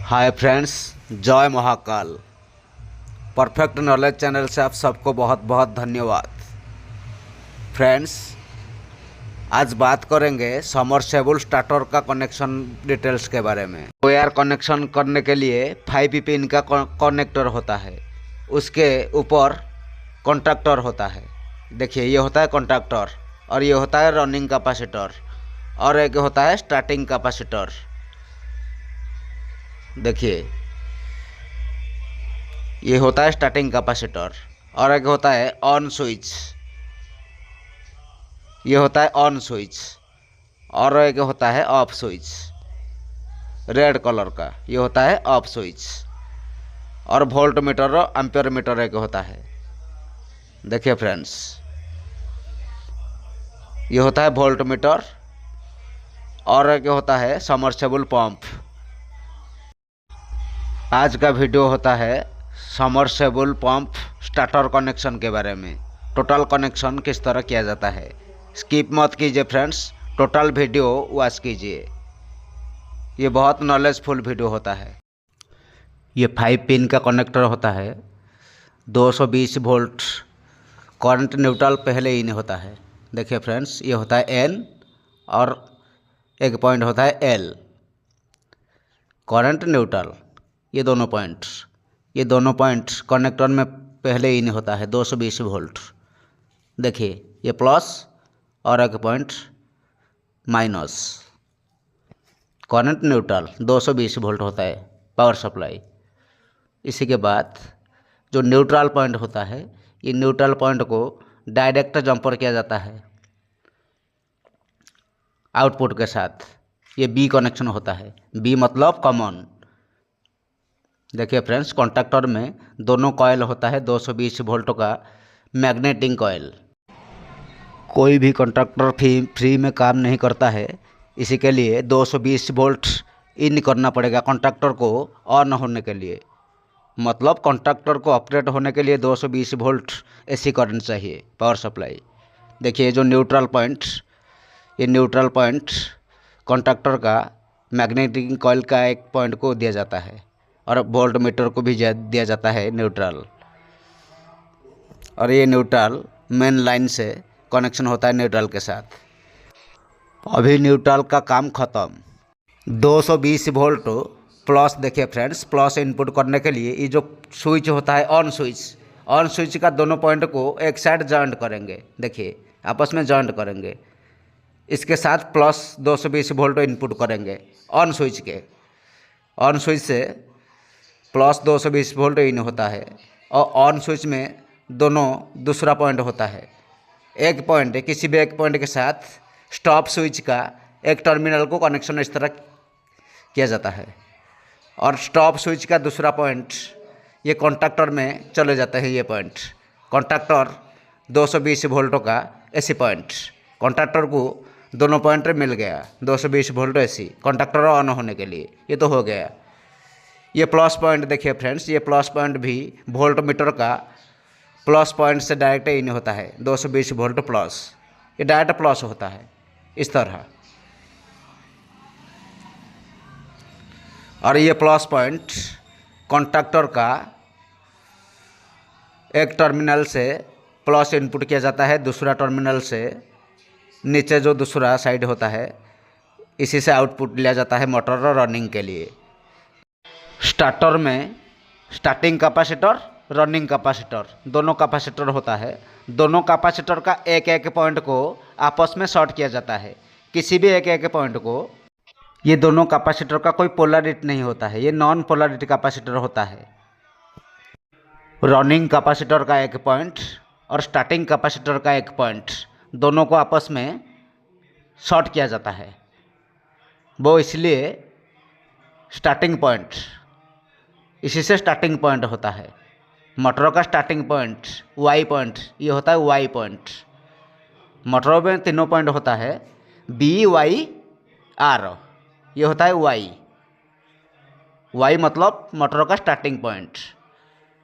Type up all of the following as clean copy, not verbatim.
Hi friends, जय Mahakal. Perfect knowledge channel से आप सबको बहुत बहुत धन्यवाद। फ्रेंड्स, आज बात करेंगे समरसेबल स्टार्टर का कनेक्शन डिटेल्स के बारे में। वायर कनेक्शन करने के लिए 5 पिन का कनेक्टर होता है, उसके ऊपर कॉन्टैक्टर होता है। देखिए, ये होता है कॉन्टैक्टर और ये होता है रनिंग कैपेसिटर और एक होता है स्टार्टिंग कैपेसिटर। देखिए, ये होता है स्टार्टिंग कैपेसिटर और एक होता है ऑन स्विच। ये होता है ऑन स्विच और एक होता है ऑफ स्विच, रेड कलर का। ये होता है ऑफ स्विच। और वोल्ट मीटर और एम्पियर मीटर एक होता है। देखिए फ्रेंड्स, ये होता है वोल्ट मीटर और एक होता है समरसेबल पंप। आज का वीडियो होता है समरसेबल पंप स्टार्टर कनेक्शन के बारे में। टोटल कनेक्शन किस तरह किया जाता है, स्किप मत कीजिए फ्रेंड्स, टोटल वीडियो वॉच कीजिए। ये बहुत नॉलेजफुल वीडियो होता है। ये 5 पिन का कनेक्टर होता है, 220 वोल्ट करंट न्यूट्रल पहले ही नहीं होता है। देखिए फ्रेंड्स, ये होता है एन और एक पॉइंट होता है एल, करंट न्यूट्रल। ये दोनों पॉइंट कनेक्टर में पहले ही नहीं होता है, 220 वोल्ट। देखिए, ये प्लस और एक point minus, current neutral 220 volt होता है पावर सप्लाई। इसी के बाद जो न्यूट्रल पॉइंट होता है, ये न्यूट्रल पॉइंट को डायरेक्ट जंपर किया जाता है आउटपुट के साथ। ये बी कनेक्शन होता है, बी मतलब कॉमन। देखिए फ्रेंड्स, कॉन्टैक्टर में दोनों कॉयल होता है 220 वोल्ट का मैग्नेटिक कॉयल। कोई भी कॉन्टैक्टर फ्री में काम नहीं करता है, इसी के लिए 220 वोल्ट इन करना पड़ेगा कॉन्टैक्टर को ऑन होने के लिए। मतलब कॉन्टैक्टर को ऑपरेट होने के लिए 220 वोल्ट एसी करंट चाहिए, पावर सप्लाई। देखिए, जो न्यूट्रल पॉइंट, ये न्यूट्रल पॉइंट कॉन्टैक्टर का मैग्नेटिक कॉयल का एक पॉइंट को दिया जाता है और वोल्ट मीटर को भी दिया जाता है न्यूट्रल। और ये न्यूट्रल मेन लाइन से कनेक्शन होता है न्यूट्रल के साथ। अभी न्यूट्रल का काम ख़त्म। 220 वोल्ट प्लस, देखिए फ्रेंड्स, प्लस इनपुट करने के लिए ये जो स्विच होता है ऑन स्विच का दोनों पॉइंट को एक साइड जॉइंट करेंगे। देखिए, आपस में जॉइंट करेंगे। इसके साथ प्लस 220 वोल्ट इनपुट करेंगे ऑन स्विच के। ऑन स्विच से प्लस 220 वोल्ट इन होता है और ऑन स्विच में दोनों दूसरा पॉइंट होता है। एक पॉइंट, किसी भी एक पॉइंट के साथ स्टॉप स्विच का एक टर्मिनल को कनेक्शन इस तरह किया जाता है और स्टॉप स्विच का दूसरा पॉइंट ये कॉन्टैक्टर में चले जाते हैं। ये पॉइंट कॉन्टैक्टर 220 वोल्टों का एसी पॉइंट, कॉन्टैक्टर को दोनों पॉइंट मिल गया 220 वोल्ट एसी कॉन्टैक्टर ऑन होने के लिए। ये तो हो गया। ये प्लस पॉइंट, देखिए फ्रेंड्स, ये प्लस पॉइंट भी वोल्ट मीटर का प्लस पॉइंट से डायरेक्ट इन होता है 220 वोल्ट प्लस। ये डायरेक्ट प्लस होता है इस तरह। और ये प्लस पॉइंट कॉन्टैक्टर का एक टर्मिनल से प्लस इनपुट किया जाता है, दूसरा टर्मिनल से नीचे जो दूसरा साइड होता है, इसी से आउटपुट लिया जाता है मोटर और रनिंग के लिए। स्टार्टर में स्टार्टिंग कैपेसिटर, रनिंग कैपेसिटर, दोनों कैपेसिटर होता है। दोनों कैपेसिटर का एक एक पॉइंट को आपस में शॉर्ट किया जाता है, किसी भी एक पॉइंट को। ये दोनों कैपेसिटर का कोई पोलरिटी नहीं होता है, ये नॉन पोलरिटी कैपेसिटर होता है। रनिंग कैपेसिटर का एक पॉइंट और स्टार्टिंग कैपेसिटर का एक पॉइंट, दोनों को आपस में शॉर्ट किया जाता है। वो इसलिए स्टार्टिंग पॉइंट, इसी से स्टार्टिंग पॉइंट होता है। मोटरों का स्टार्टिंग पॉइंट वाई पॉइंट, ये होता है वाई पॉइंट। मोटरों में तीनों पॉइंट होता है, बी वाई आर, ये होता है वाई। वाई मतलब मोटरों का स्टार्टिंग पॉइंट।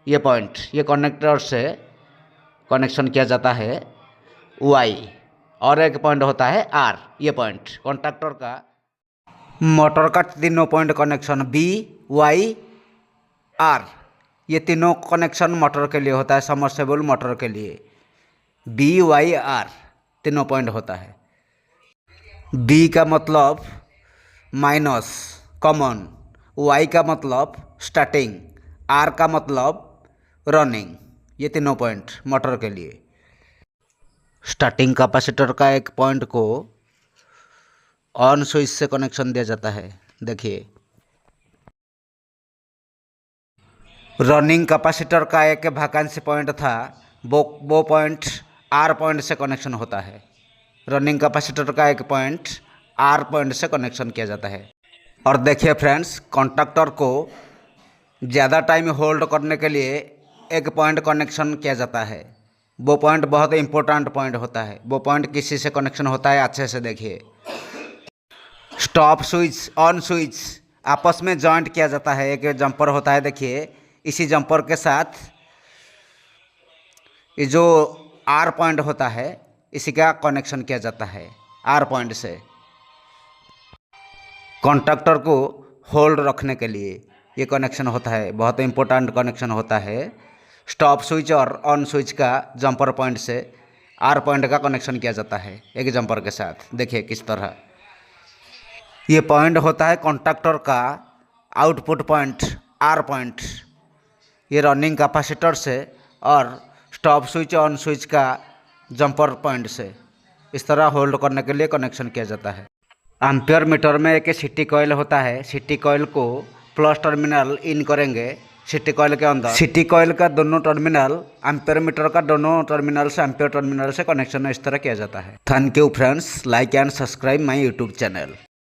ये पॉइंट, ये कनेक्टर से कनेक्शन किया जाता है वाई। और एक पॉइंट होता है आर, ये पॉइंट कॉन्टैक्टर का। मोटर का तीनों point connection B Y R, ये तीनों कनेक्शन मोटर के लिए होता है, सबमर्सिबल मोटर के लिए। बी वाई आर तीनों पॉइंट होता है। बी का मतलब माइनस कॉमन, वाई का मतलब स्टार्टिंग, आर का मतलब रनिंग, ये तीनों पॉइंट मोटर के लिए। स्टार्टिंग कैपेसिटर का एक पॉइंट को ऑन स्विच से कनेक्शन दिया जाता है। देखिए, रनिंग कैपेसिटर का एक वैकेंसी पॉइंट था, वो पॉइंट आर पॉइंट से कनेक्शन होता है। रनिंग कैपेसिटर का एक पॉइंट आर पॉइंट से कनेक्शन किया जाता है। और देखिए फ्रेंड्स, कॉन्टैक्टर को ज़्यादा टाइम होल्ड करने के लिए एक पॉइंट कनेक्शन किया जाता है। वो पॉइंट बहुत इंपॉर्टेंट पॉइंट होता है। वो पॉइंट किसी से कनेक्शन होता है, अच्छे से देखिए। स्टॉप स्विच, ऑन स्विच आपस में जॉइंट किया जाता है। एक जंपर होता है, देखिए, इसी जंपर के साथ ये जो आर पॉइंट होता है, इसी का कनेक्शन किया जाता है आर पॉइंट से। कॉन्टैक्टर को होल्ड रखने के लिए ये कनेक्शन होता है, बहुत इंपॉर्टेंट कनेक्शन होता है। स्टॉप स्विच और ऑन स्विच का जंपर पॉइंट से आर पॉइंट का कनेक्शन किया जाता है एक जंपर के साथ। देखिए किस तरह ये पॉइंट होता है कॉन्टैक्टर का आउटपुट पॉइंट, आर पॉइंट। ये रनिंग कैपेसिटर से और स्टॉप स्विच ऑन स्विच का जंपर पॉइंट से इस तरह होल्ड करने के लिए कनेक्शन किया जाता है। एम्पियर मीटर में एक सिटी कॉइल होता है। सिटी कॉइल को प्लस टर्मिनल इन करेंगे सिटी कॉइल के अंदर। सिटी कॉइल का दोनों टर्मिनल एम्पियर मीटर का दोनों टर्मिनल से एम्पियर टर्मिनल से कनेक्शन इस तरह किया जाता है। Thank you friends, like and subscribe my YouTube channel.